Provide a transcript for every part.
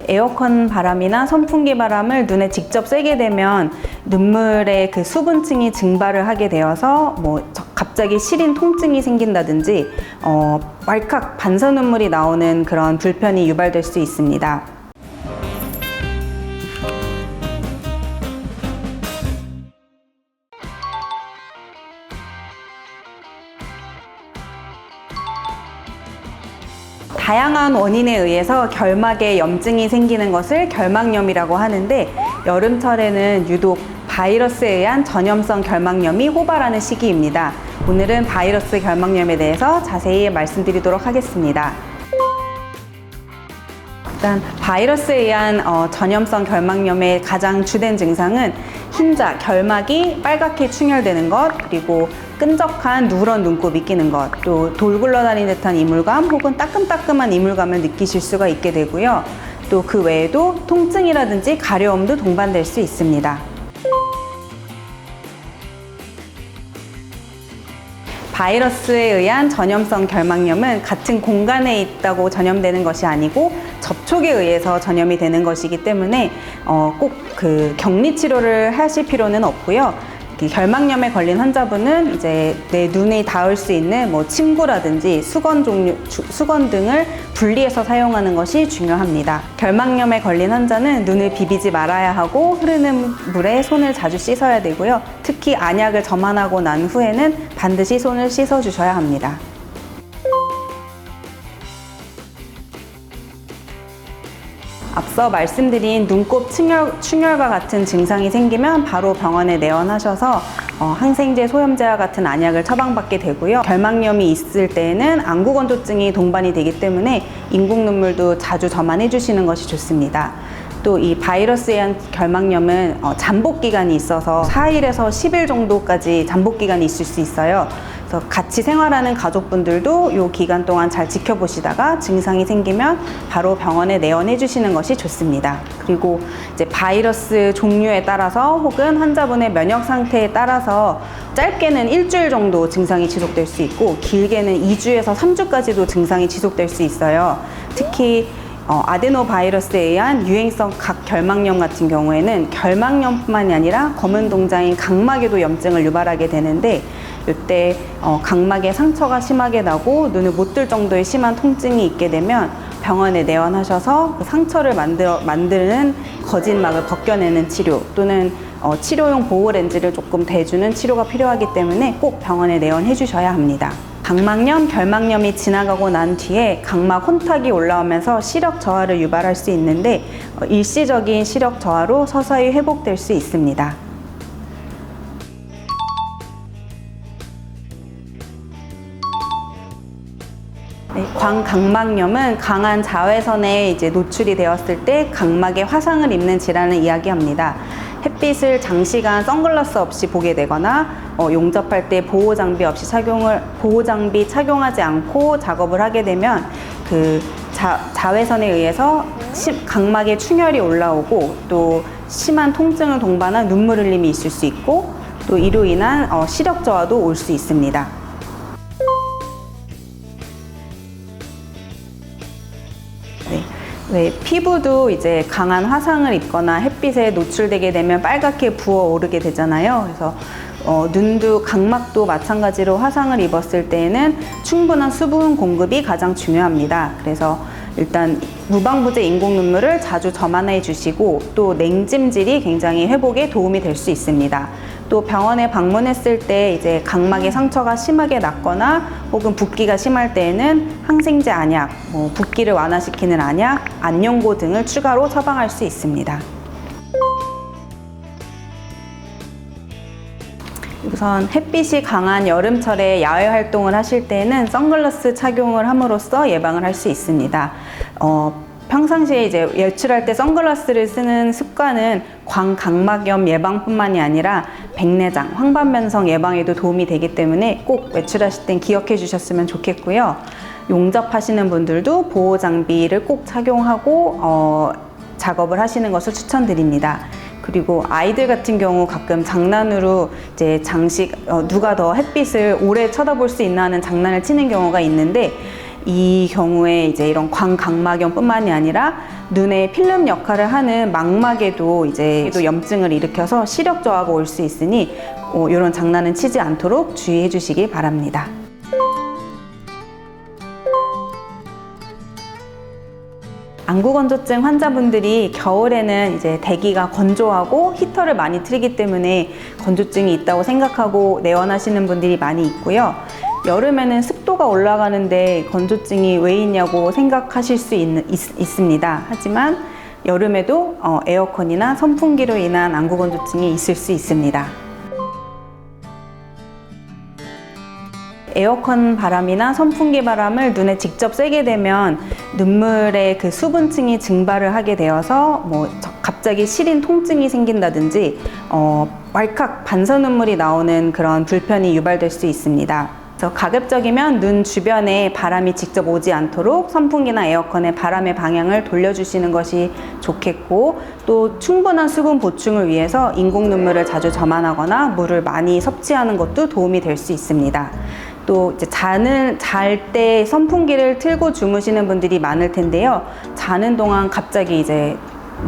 에어컨 바람이나 선풍기 바람을 눈에 직접 쐬게 되면 눈물의 그 수분층이 증발을 하게 되어서 갑자기 시린 통증이 생긴다든지 왈칵 반사 눈물이 나오는 그런 불편이 유발될 수 있습니다. 다양한 원인에 의해서 결막에 염증이 생기는 것을 결막염이라고 하는데, 여름철에는 유독 바이러스에 의한 전염성 결막염이 호발하는 시기입니다. 오늘은 바이러스 결막염에 대해서 자세히 말씀드리도록 하겠습니다. 일단 바이러스에 의한 전염성 결막염의 가장 주된 증상은 흰자, 결막이 빨갛게 충혈되는 것, 그리고 끈적한 누런 눈곱이 끼는 것, 또 돌 굴러다니는 듯한 이물감 혹은 따끔따끔한 이물감을 느끼실 수가 있게 되고요. 또 그 외에도 통증이라든지 가려움도 동반될 수 있습니다. 바이러스에 의한 전염성 결막염은 같은 공간에 있다고 전염되는 것이 아니고 접촉에 의해서 전염이 되는 것이기 때문에 꼭 그 격리 치료를 하실 필요는 없고요. 결막염에 걸린 환자분은 이제 내 눈에 닿을 수 있는 침구라든지 수건 등을 분리해서 사용하는 것이 중요합니다. 결막염에 걸린 환자는 눈을 비비지 말아야 하고 흐르는 물에 손을 자주 씻어야 되고요. 특히 안약을 점안하고 난 후에는 반드시 손을 씻어 주셔야 합니다. 앞서 말씀드린 눈곱 충혈과 같은 증상이 생기면 바로 병원에 내원하셔서 항생제, 소염제와 같은 안약을 처방받게 되고요. 결막염이 있을 때에는 안구건조증이 동반이 되기 때문에 인공 눈물도 자주 점안해 주시는 것이 좋습니다. 또 이 바이러스에 의한 결막염은 잠복 기간이 있어서 4일에서 10일 정도까지 잠복 기간이 있을 수 있어요. 그래서 같이 생활하는 가족분들도 이 기간 동안 잘 지켜보시다가 증상이 생기면 바로 병원에 내원해 주시는 것이 좋습니다. 그리고 이제 바이러스 종류에 따라서 혹은 환자분의 면역 상태에 따라서 짧게는 일주일 정도 증상이 지속될 수 있고, 길게는 2주에서 3주까지도 증상이 지속될 수 있어요. 특히 아데노바이러스에 의한 유행성 각 결막염 같은 경우에는 결막염뿐만이 아니라 검은 동자인 각막에도 염증을 유발하게 되는데, 이때 각막에 상처가 심하게 나고 눈을 못 뜰 정도의 심한 통증이 있게 되면 병원에 내원하셔서 그 상처를 만드는 거짓막을 벗겨내는 치료, 또는 치료용 보호 렌즈를 조금 대주는 치료가 필요하기 때문에 꼭 병원에 내원해 주셔야 합니다. 각막염, 결막염이 지나가고 난 뒤에 각막 혼탁이 올라오면서 시력 저하를 유발할 수 있는데, 일시적인 시력 저하로 서서히 회복될 수 있습니다. 네, 광각막염은 강한 자외선에 노출이 되었을 때 각막에 화상을 입는 질환을 이야기합니다. 햇빛을 장시간 선글라스 없이 보게 되거나 용접할 때 보호장비 착용하지 않고 작업을 하게 되면 그 자외선에 의해서 각막에 충혈이 올라오고, 또 심한 통증을 동반한 눈물 흘림이 있을 수 있고, 또 이로 인한 시력 저하도 올 수 있습니다. 네, 피부도 이제 강한 화상을 입거나 햇빛에 노출되게 되면 빨갛게 부어오르게 되잖아요. 그래서 눈도 각막도 마찬가지로 화상을 입었을 때에는 충분한 수분 공급이 가장 중요합니다. 그래서 일단 무방부제 인공 눈물을 자주 점안해 주시고, 또 냉찜질이 굉장히 회복에 도움이 될 수 있습니다. 또 병원에 방문했을 때 이제 각막에 상처가 심하게 났거나 혹은 붓기가 심할 때에는 항생제 안약, 붓기를 완화시키는 안약, 안연고 등을 추가로 처방할 수 있습니다. 우선 햇빛이 강한 여름철에 야외 활동을 하실 때는 선글라스 착용을 함으로써 예방을 할 수 있습니다. 평상시에 이제 외출할 때 선글라스를 쓰는 습관은 광각막염 예방뿐만이 아니라 백내장, 황반변성 예방에도 도움이 되기 때문에 꼭 외출하실 땐 기억해 주셨으면 좋겠고요. 용접하시는 분들도 보호 장비를 꼭 착용하고 작업을 하시는 것을 추천드립니다. 그리고 아이들 같은 경우 가끔 장난으로 이제 누가 더 햇빛을 오래 쳐다볼 수 있나 하는 장난을 치는 경우가 있는데, 이 경우에 이제 이런 광각막염뿐만이 아니라 눈의 필름 역할을 하는 망막에도 이제 또 염증을 일으켜서 시력 저하가 올 수 있으니 이런 장난은 치지 않도록 주의해 주시기 바랍니다. 안구건조증 환자분들이 겨울에는 이제 대기가 건조하고 히터를 많이 틀기 때문에 건조증이 있다고 생각하고 내원하시는 분들이 많이 있고요. 여름에는 습도가 올라가는데 건조증이 왜 있냐고 생각하실 수 있습니다. 하지만 여름에도 에어컨이나 선풍기로 인한 안구건조증이 있을 수 있습니다. 에어컨 바람이나 선풍기 바람을 눈에 직접 쐬게 되면 눈물의 그 수분층이 증발을 하게 되어서 갑자기 시린 통증이 생긴다든지 왈칵 반사눈물이 나오는 그런 불편이 유발될 수 있습니다. 그래서 가급적이면 눈 주변에 바람이 직접 오지 않도록 선풍기나 에어컨의 바람의 방향을 돌려주시는 것이 좋겠고, 또 충분한 수분 보충을 위해서 인공 눈물을 자주 점안하거나 물을 많이 섭취하는 것도 도움이 될 수 있습니다. 또 이제 잘 때 선풍기를 틀고 주무시는 분들이 많을 텐데요. 자는 동안 갑자기 이제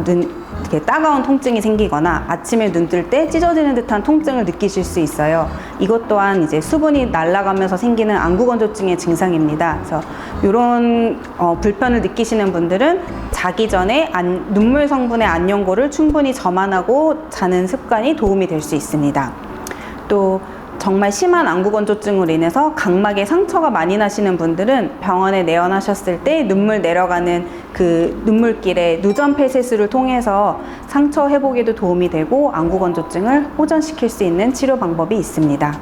이렇게 따가운 통증이 생기거나 아침에 눈 뜰 때 찢어지는 듯한 통증을 느끼실 수 있어요. 이것 또한 이제 수분이 날아가면서 생기는 안구건조증의 증상입니다. 그래서 이런 불편을 느끼시는 분들은 자기 전에 눈물 성분의 안연고를 충분히 점안하고 자는 습관이 도움이 될 수 있습니다. 또 정말 심한 안구건조증으로 인해서 각막에 상처가 많이 나시는 분들은 병원에 내원하셨을 때 눈물 내려가는 그 눈물길에 누전 폐쇄술을 통해서 상처 회복에도 도움이 되고 안구건조증을 호전시킬 수 있는 치료 방법이 있습니다.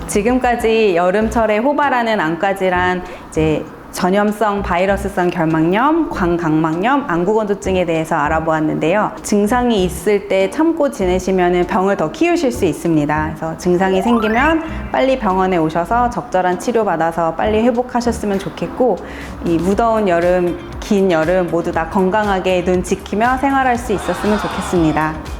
지금까지 여름철에 호발하는 안과질환, 이제 전염성 바이러스성 결막염, 광각막염, 안구건조증에 대해서 알아보았는데요. 증상이 있을 때 참고 지내시면 병을 더 키우실 수 있습니다. 그래서 증상이 생기면 빨리 병원에 오셔서 적절한 치료받아서 빨리 회복하셨으면 좋겠고, 이 무더운 여름, 긴 여름 모두 다 건강하게 눈 지키며 생활할 수 있었으면 좋겠습니다.